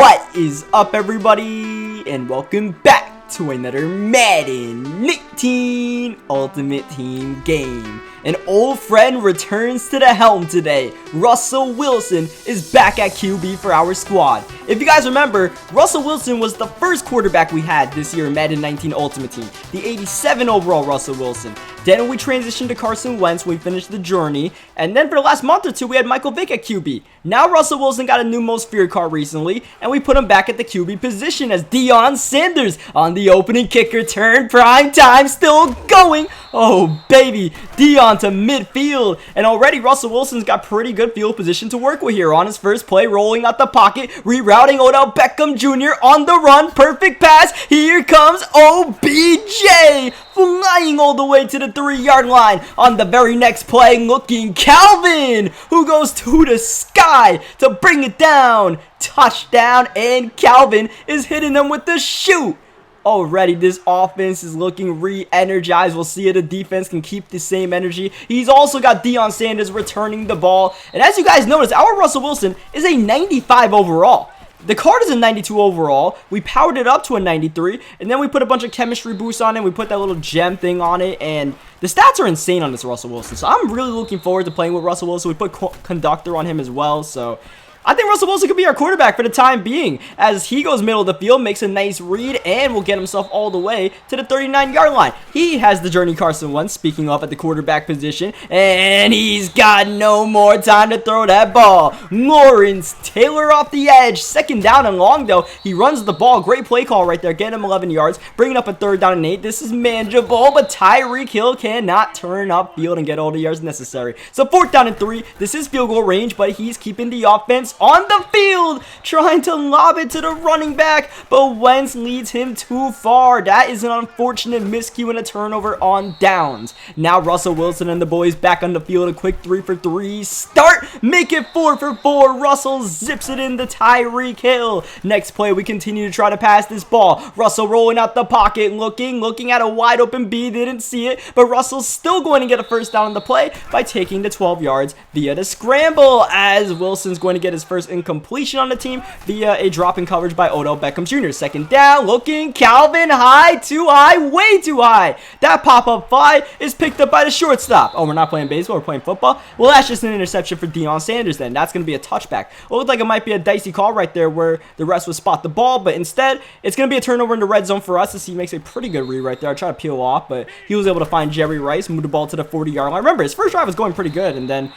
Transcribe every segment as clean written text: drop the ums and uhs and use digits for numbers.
What is up, everybody, and welcome back to another Madden 19 Ultimate Team game. An old friend returns to the helm today. Russell Wilson is back at QB for our squad. If you guys remember, Russell Wilson was the first quarterback we had this year in Madden 19 Ultimate Team, the 87 overall Russell Wilson. Then we transitioned to Carson Wentz when we finished the journey, and then for the last month or two we had Michael Vick at QB. Now Russell Wilson got a new most feared card recently, and we put him back at the QB position as Deion Sanders on the opening kicker turn. Prime time still going. Oh baby, Deion to midfield, and already Russell Wilson's got pretty good field position to work with here. On his first play, rolling out the pocket, rerouting Odell Beckham Jr. on the run, perfect pass. Here comes OBJ, flying all the way to the 3-yard line. On the very next play, looking Calvin, who goes to the sky to bring it down. Touchdown, and Calvin is hitting them with the shoot. Already, this offense is looking re-energized. We'll see if the defense can keep the same energy. He's also got Deion Sanders returning the ball. And as you guys notice, our Russell Wilson is a 95 overall. The card is a 92 overall. We powered it up to a 93, and then we put a bunch of chemistry boosts on it. We put that little gem thing on it, and the stats are insane on this Russell Wilson. So I'm really looking forward to playing with Russell Wilson. We put conductor on him as well, so I think Russell Wilson could be our quarterback for the time being, as he goes middle of the field, makes a nice read, and will get himself all the way to the 39-yard line. He has the journey Carson Wentz, speaking of, at the quarterback position, and he's got no more time to throw that ball. Lawrence Taylor off the edge, second down and long though. He runs the ball, great play call right there, getting him 11 yards, bringing up a 3rd down and 8. This is manageable, but Tyreek Hill cannot turn upfield and get all the yards necessary. So 4th down and 3, this is field goal range, but he's keeping the offense on the field, trying to lob it to the running back, but Wentz leads him too far. That is an unfortunate miscue and a turnover on downs. Now Russell Wilson and the boys back on the field, a quick 3-for-3 start, make it 4-for-4. Russell zips it into Tyreek Hill. Next play, we continue to try to pass this ball. Russell rolling out the pocket, looking at a wide open B, didn't see it, but Russell's still going to get a 1st down on the play by taking the 12 yards via the scramble, as Wilson's going to get his first incompletion on the team via a drop in coverage by Odell Beckham Jr. 2nd down, looking Calvin, high, too high, way too high. That pop-up fly is picked up by the shortstop. Oh, we're not playing baseball, we're playing football. Well, that's just an interception for Deion Sanders then. That's going to be a touchback. It looked like it might be a dicey call right there where the rest would spot the ball, but instead, it's going to be a turnover in the red zone for us as he makes a pretty good read right there. I try to peel off, but he was able to find Jerry Rice, move the ball to the 40-yard line. Remember, his first drive was going pretty good, and then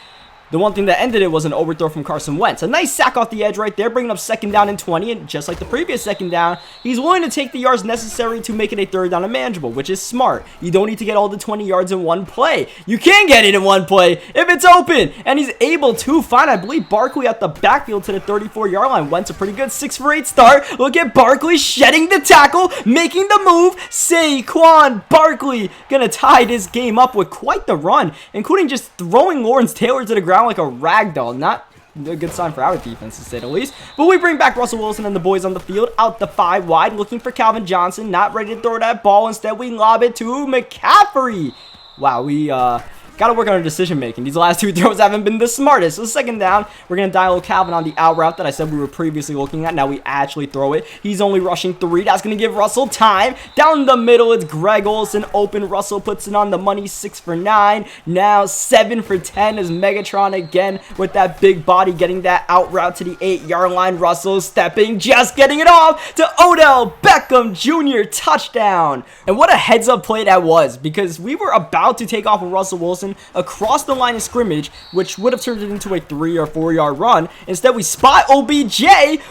the one thing that ended it was an overthrow from Carson Wentz. A nice sack off the edge right there, bringing up 2nd down and 20. And just like the previous 2nd down, he's willing to take the yards necessary to make it a 3rd down and manageable, which is smart. You don't need to get all the 20 yards in one play. You can get it in one play if it's open. And he's able to find, I believe, Barkley at the backfield to the 34-yard line. Wentz a pretty good 6-for-8 start. Look at Barkley shedding the tackle, making the move. Saquon Barkley gonna tie this game up with quite the run, including just throwing Lawrence Taylor to the ground like a rag doll. Not a good sign for our defense, to say the least. But we bring back Russell Wilson and the boys on the field, out the 5 wide, looking for Calvin Johnson, not ready to throw that ball. Instead, we lob it to McCaffrey. Wow, we got to work on our decision making. These last 2 throws haven't been the smartest. So 2nd down, we're going to dial Calvin on the out route that I said we were previously looking at. Now we actually throw it. He's only rushing 3. That's going to give Russell time. Down the middle, it's Greg Olsen open. Russell puts it on the money, 6 for 9. Now 7 for 10 is Megatron again with that big body getting that out route to the 8-yard line. Russell stepping, just getting it off to Odell Beckham Jr. touchdown. And what a heads up play that was, because we were about to take off with Russell Wilson across the line of scrimmage, which would have turned it into a 3 or 4-yard run. Instead, we spot OBJ,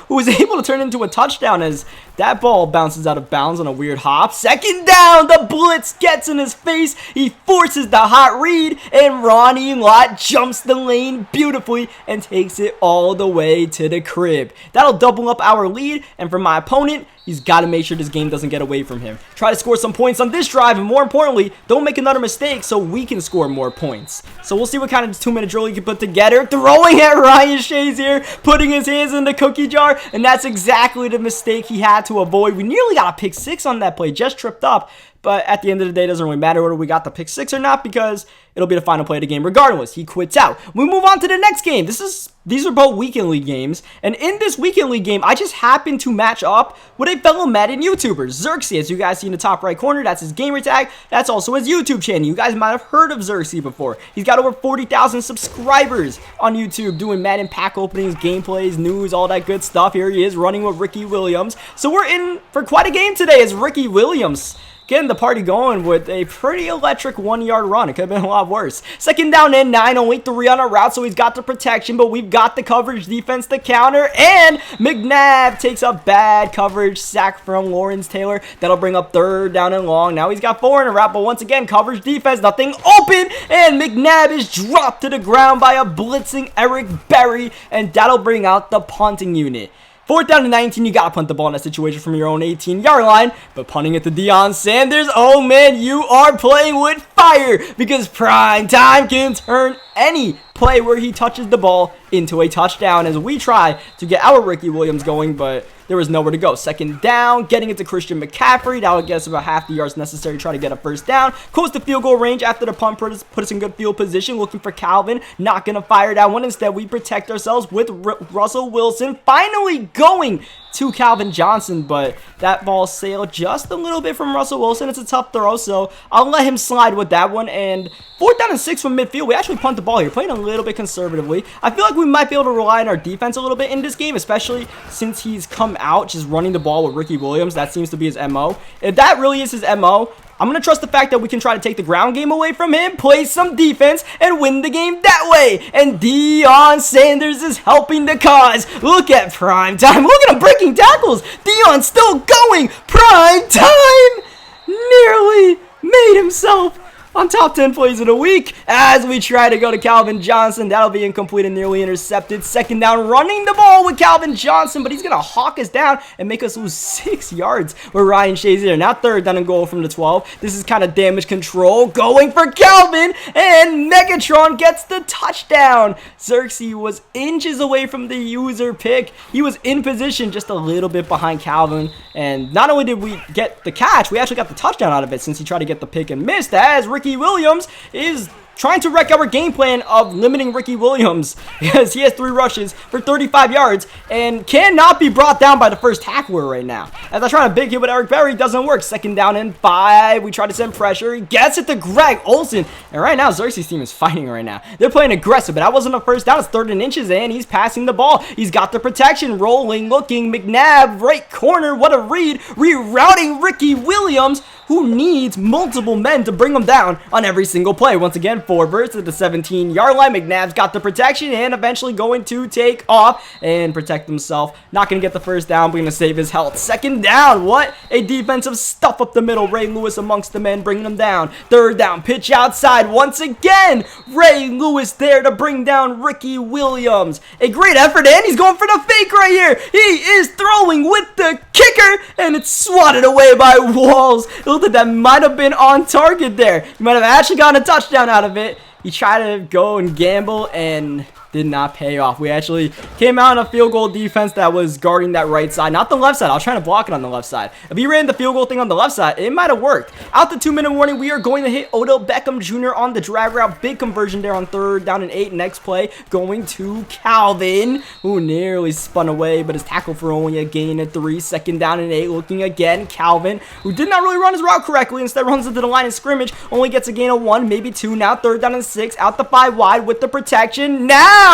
who was able to turn it into a touchdown as that ball bounces out of bounds on a weird hop. 2nd down, the blitz gets in his face. He forces the hot read, and Ronnie Lott jumps the lane beautifully and takes it all the way to the crib. That'll double up our lead, and for my opponent, he's got to make sure this game doesn't get away from him. Try to score some points on this drive, and more importantly, don't make another mistake so we can score more points. So we'll see what kind of 2-minute drill he can put together. Throwing at Ryan Shazier, putting his hands in the cookie jar, and that's exactly the mistake he had to avoid. We nearly got a pick 6 on that play, just tripped up, but at the end of the day, it doesn't really matter whether we got the pick 6 or not because it'll be the final play of the game regardless. He quits out. We move on to the next game. These are both weekend league games, and in this weekend league game, I just happened to match up with a fellow Madden YouTuber, Zursie. As you guys see in the top right corner, that's his gamer tag. That's also his YouTube channel. You guys might have heard of Zursie before. He's got over 40,000 subscribers on YouTube doing Madden pack openings, gameplays, news, all that good stuff. Here he is running with Ricky Williams. So we're in for quite a game today as Ricky Williams getting the party going with a pretty electric 1-yard run. It could have been a lot worse. Second down and 9, only 3 on a route, so he's got the protection, but we've got the coverage defense to counter, and McNabb takes a bad coverage sack from Lawrence Taylor. That'll bring up 3rd down and long. Now he's got 4 in a route, but once again, coverage defense, nothing open, and McNabb is dropped to the ground by a blitzing Eric Berry, and that'll bring out the punting unit. 4th down and 19, you gotta punt the ball in that situation from your own 18-yard line, but punting it to Deion Sanders, oh man, you are playing with fire, because prime time can turn any play where he touches the ball into a touchdown as we try to get our Ricky Williams going, but there was nowhere to go. 2nd down, getting it to Christian McCaffrey. That'll get us about half the yards necessary to try to get a 1st down. Close to field goal range after the punt put us in good field position. Looking for Calvin. Not going to fire that one. Instead, we protect ourselves with Russell Wilson. Finally going to Calvin Johnson, but that ball sailed just a little bit from Russell Wilson. It's a tough throw, so I'll let him slide with that one. And 4th down and 6 from midfield. We actually punt the ball here, playing a little bit conservatively. I feel like we might be able to rely on our defense a little bit in this game, especially since he's come out just running the ball with Ricky Williams. That seems to be his MO. If that really is his MO, I'm going to trust the fact that we can try to take the ground game away from him, play some defense, and win the game that way. And Deion Sanders is helping the cause. Look at prime time. Look at him breaking tackles. Deion's still going. Prime time nearly made himself on top 10 plays of the week as we try to go to Calvin Johnson. That'll be incomplete and nearly intercepted. 2nd down, running the ball with Calvin Johnson, but he's going to hawk us down and make us lose 6 yards with Ryan Shazier. Now 3rd down and goal from the 12. This is kind of damage control going for Calvin, and Megatron gets the touchdown. Zursie was inches away from the user pick. He was in position just a little bit behind Calvin, and not only did we get the catch, we actually got the touchdown out of it since he tried to get the pick and missed, as Ricky Williams is trying to wreck our game plan of limiting Ricky Williams because he has 3 rushes for 35 yards and cannot be brought down by the first tackler right now. As I try to big hit with Eric Berry, doesn't work. 2nd down and 5. We try to send pressure. He gets it to Greg Olsen. And right now, Zursie's team is fighting right now. They're playing aggressive, but that wasn't a 1st down. It's 3rd and inches, and he's passing the ball. He's got the protection. Rolling, looking. McNabb, right corner. What a read. Rerouting Ricky Williams, who needs multiple men to bring him down on every single play. Once again, 4 verts at the 17-yard line. McNabb's got the protection and eventually going to take off and protect himself. Not going to get the 1st down, but going to save his health. 2nd down. What a defensive stuff up the middle. Ray Lewis amongst the men, bringing him down. 3rd down, pitch outside. Once again, Ray Lewis there to bring down Ricky Williams. A great effort, and he's going for the fake right here. He is throwing with the kicker, and it's swatted away by Walls. It looked like that might have been on target there. He might have actually gotten a touchdown out of it. He tried to go and gamble and did not pay off. We actually came out in a field goal defense that was guarding that right side, not the left side. I was trying to block it on the left side. If he ran the field goal thing on the left side, it might have worked. Out the 2-minute warning, we are going to hit Odell Beckham Jr. on the drag route. Big conversion there on 3rd down and 8. Next play going to Calvin, who nearly spun away, but his tackle for only a gain of 3. 2nd down and 8. Looking again, Calvin, who did not really run his route correctly. Instead runs into the line of scrimmage. Only gets a gain of 1, maybe 2. Now 3rd down and 6. Out the 5 wide with the protection. Now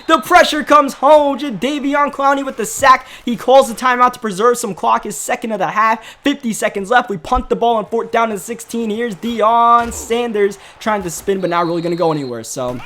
the pressure comes home. Jadeveon Clowney with the sack. He calls the timeout to preserve some clock. His 2nd of the half. 50 seconds left. We punt the ball on 4th down and 16. Here's Deion Sanders trying to spin, but not really going to go anywhere. So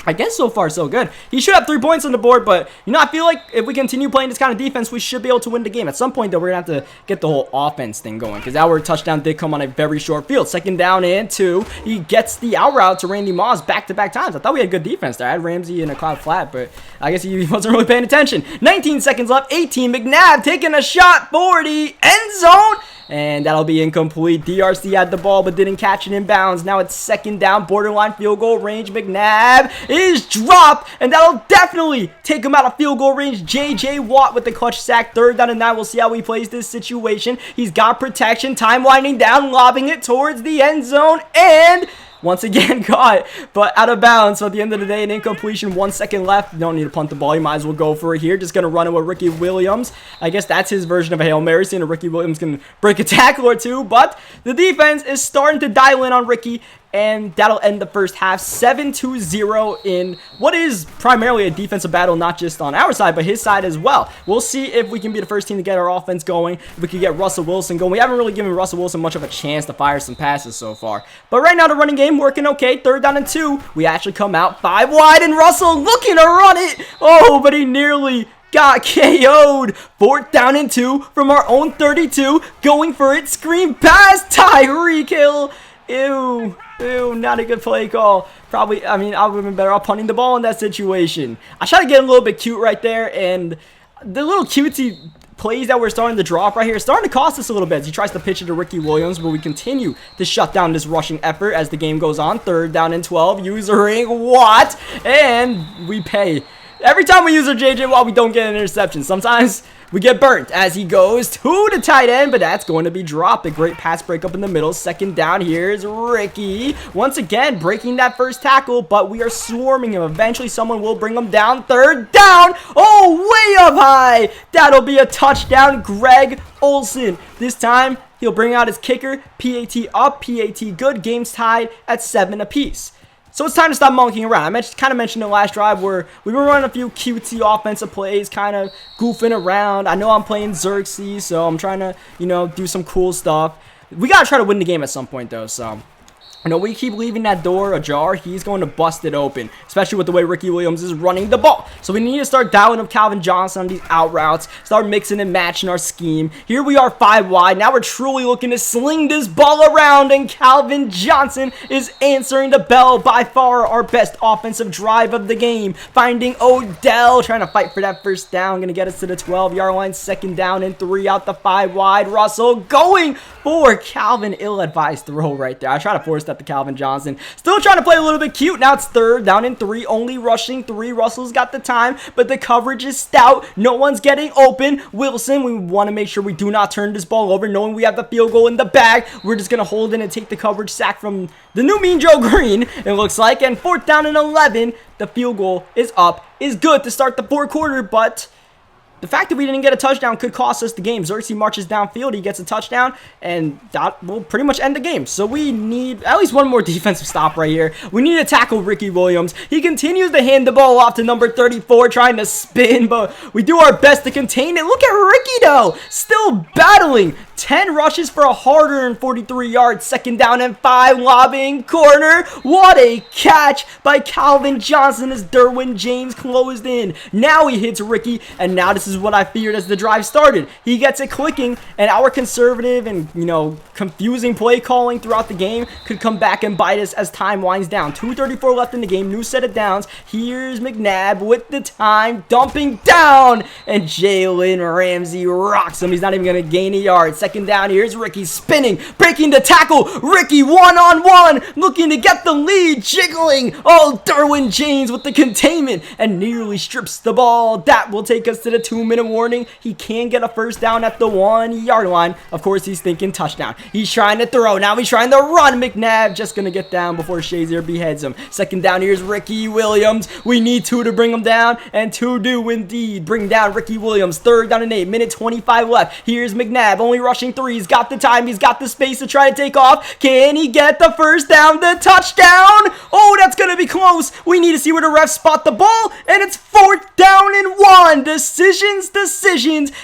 I guess so far so good. He should have 3 points on the board, but you know, I feel like if we continue playing this kind of defense, we should be able to win the game. At some point, though, we're going to have to get the whole offense thing going because our touchdown did come on a very short field. 2nd down and 2. He gets the out route to Randy Moss back-to-back times. I thought we had good defense there. I had Ramsey in a cloud flat, but I guess he wasn't really paying attention. 19 seconds left. 18. McNabb taking a shot for the end zone. and that'll be incomplete. DRC had the ball but didn't catch it in bounds. Now it's second down, borderline field goal range. McNabb is dropped, and that'll definitely take him out of field goal range. JJ Watt with the clutch sack. Third down and 9. We'll see how he plays this situation. He's got protection. Time winding down, lobbing it towards the end zone, and once again caught, but out of bounds. So at the end of the day, an incompletion. 1 second left. You don't need to punt the ball. You might as well go for it here. Just going to run it with Ricky Williams. I guess that's his version of a Hail Mary. Seeing Ricky Williams can break a tackle or two. But the defense is starting to dial in on Ricky. And that'll end the first half 7-0 in what is primarily a defensive battle, not just on our side, but his side as well. We'll see if we can be the first team to get our offense going, if we can get Russell Wilson going. We haven't really given Russell Wilson much of a chance to fire some passes so far. But right now, the running game working okay. Third down and 2. We actually come out 5 wide, and Russell looking to run it. Oh, but he nearly got KO'd. Fourth down and 2 from our own 32. Going for it. Screen pass. Tyreek Hill. Ew, not a good play call. Probably, I mean, I would have been better off punting the ball in that situation. I tried to get a little bit cute right there, and the little cutesy plays that we're starting to drop right here is starting to cost us a little bit. He tries to pitch it to Ricky Williams, but we continue to shut down this rushing effort as the game goes on. Third down and 12, using Watt, and we pay. Every time we use our JJ Watt, we don't get an interception. Sometimes we get burnt as he goes to the tight end, but that's going to be dropped. A great pass break up in the middle. Second down, here's Ricky. Once again, breaking that first tackle, but we are swarming him. Eventually, someone will bring him down. Third down. Oh, way up high. That'll be a touchdown. Greg Olsen. This time, he'll bring out his kicker. PAT up, PAT good. Game's tied at 7 apiece. So it's time to stop monkeying around. I kind of mentioned in the last drive where we were running a few cutesy offensive plays, kind of goofing around. I know I'm playing Zursie, so I'm trying to, do some cool stuff. We got to try to win the game at some point, though, so I know we keep leaving that door ajar. He's going to bust it open, especially with the way Ricky Williams is running the ball. So we need to start dialing up Calvin Johnson on these out routes, start mixing and matching our scheme. Here we are 5 wide. Now we're truly looking to sling this ball around, and Calvin Johnson is answering the bell. By far our best offensive drive of the game. Finding Odell, trying to fight for that first down. Going to get us to the 12-yard line. Second down and 3 out the 5 wide. Russell going for Calvin. Ill-advised throw right there. I try to force that to Calvin Johnson. Still trying to play a little bit cute. Now it's third down and 3. Only rushing 3. Russell's got the time, but the coverage is stout. No one's getting open. Wilson, we want to make sure we do not turn this ball over. Knowing we have the field goal in the bag, we're just going to hold in and take the coverage sack from the new Mean Joe Green, it looks like. And fourth down and 11. The field goal is up. Is good to start the fourth quarter, but the fact that we didn't get a touchdown could cost us the game. Zursie marches downfield, he gets a touchdown, and that will pretty much end the game. So we need at least one more defensive stop right here. We need to tackle Ricky Williams. He continues to hand the ball off to number 34, trying to spin, but we do our best to contain it. Look at Ricky, though, still battling. 10 rushes for 143 yards. Second down and 5, lobbing corner. What a catch by Calvin Johnson as Derwin James closed in. Now he hits Ricky, and now this is what I feared as the drive started. He gets it clicking, and our conservative and, confusing play calling throughout the game could come back and bite us as time winds down. 2:34 left in the game, new set of downs. Here's McNabb with the time, dumping down, and Jalen Ramsey rocks him. He's not even going to gain a yard. Second down, here's Ricky spinning, breaking the tackle. Ricky one-on-one, looking to get the lead, jiggling. Oh, Derwin James with the containment, and nearly strips the ball. That will take us to the 2-minute warning. He can get a first down at the 1-yard line. Of course, he's thinking touchdown. He's trying to throw. Now he's trying to run. McNabb just going to get down before Shazier beheads him. Second down, here's Ricky Williams. We need 2 to bring him down, and 2 do indeed bring down Ricky Williams. Third down and 8, minute 25 left. Here's McNabb, only rushing 3. He's got the time. He's got the space to try to take off. Can he get the first down? The touchdown? Oh, that's going to be close. We need to see where the refs spot the ball, and it's fourth down and 1. Decisions,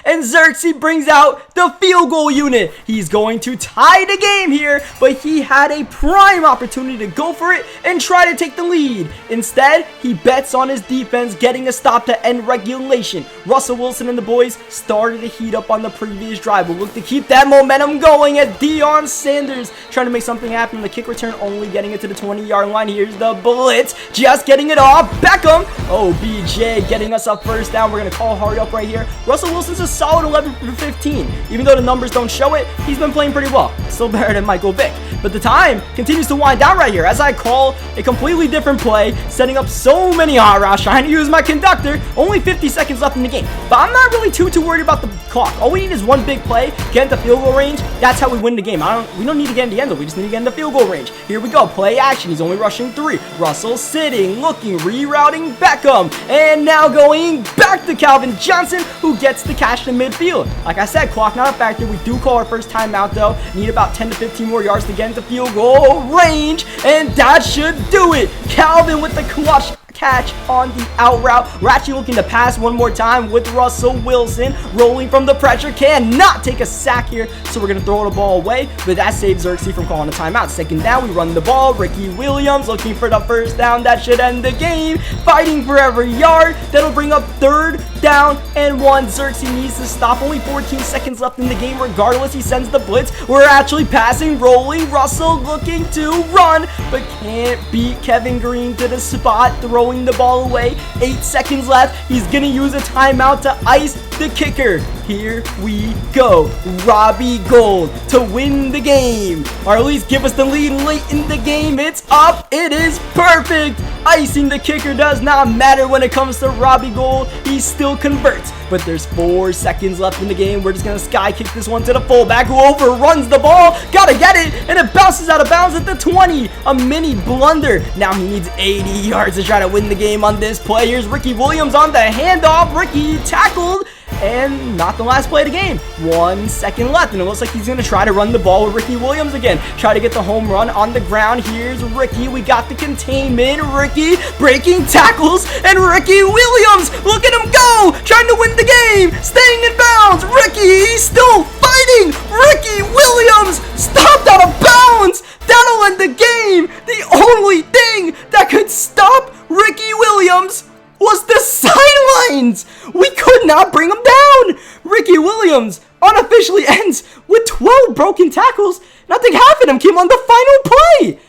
and Zursie brings out the field goal unit. He's going to tie the game here, but he had a prime opportunity to go for it and try to take the lead. Instead, he bets on his defense getting a stop to end regulation. Russell Wilson and the boys started to heat up on the previous drive. We'll look to keep that momentum going at Deion Sanders, trying to make something happen. The kick return only getting it to the 20-yard line. Here's the blitz, just getting it off. Beckham, OBJ getting us a first down. We're going to call hurry up right here. Russell Wilson's a solid 11 for 15. Even though the numbers don't show it, he's been playing pretty well. Still better than Michael Vick. But the time continues to wind down right here as I call a completely different play, setting up so many hot routes, trying to use my conductor. Only 50 seconds left in the game. But I'm not really too worried about the clock. All we need is one big play, get into field goal range. That's how we win the game. We don't need to get in the end zone. We just need to get into field goal range. Here we go. Play action. He's only rushing 3. Russell sitting, looking, rerouting Beckham. And now going back to Calvin Johnson, who gets the catch to midfield. Like I said, clock not a factor. We do call our first timeout though. Need about 10 to 15 more yards to get into field goal range. And that should do it. Calvin with the clutch catch on the out route. We're actually looking to pass one more time with Russell Wilson rolling from the pressure. Cannot take a sack here, so we're going to throw the ball away, but that saves Zursie from calling a timeout. Second down, we run the ball. Ricky Williams looking for the first down. That should end the game. Fighting for every yard. That'll bring up 3rd down and 1. Zursie needs to stop. Only 14 seconds left in the game. Regardless, he sends the blitz. We're actually passing, rolling. Russell looking to run, but can't beat Kevin Green to the spot. Throwing the ball away. 8 seconds left. He's gonna use a timeout to ice the kicker. Here we go. Robbie Gould to win the game, or at least give us the lead late in the game. It's up. It is perfect. Icing the kicker does not matter when it comes to Robbie Gould. He still converts, but there's 4 seconds left in the game. We're just gonna sky kick this one to the fullback, who overruns the ball. Gotta get it, and it bounces out of bounds at the 20. A mini blunder. Now he needs 80 yards to try to win the game on this play. Here's Ricky Williams on the handoff. Ricky tackled, and not the last play of the game. 1 second left, and it looks like he's going to try to run the ball with Ricky Williams again. Try to get the home run on the ground. Here's Ricky. We got the containment. Ricky breaking tackles, and Ricky Williams, look at him go, trying to win the game, staying in bounds. Ricky, he's still fighting. Ricky Williams stopped out of bounds. That'll end the game. The only thing that could stop Ricky Williams was the sidelines. We could not bring him down. Ricky Williams unofficially ends with 12 broken tackles, and I think half of them came on the final play.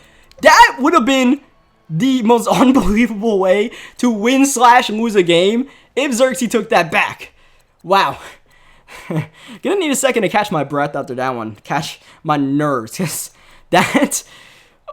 That would have been the most unbelievable way to win/lose a game if Zursie took that back. Wow. Gonna need a second to catch my breath after that one. Catch my nerves. Just that.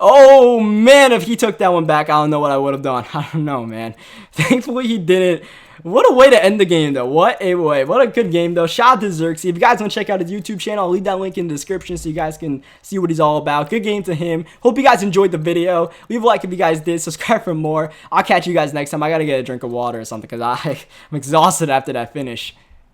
Oh, man, if he took that one back, I don't know what I would have done. I don't know, man. Thankfully, he didn't. What a way to end the game, though. What a way. What a good game, though. Shout out to Zursie. If you guys want to check out his YouTube channel, I'll leave that link in the description so you guys can see what he's all about. Good game to him. Hope you guys enjoyed the video. Leave a like if you guys did. Subscribe for more. I'll catch you guys next time. I got to get a drink of water or something because I'm exhausted after that finish.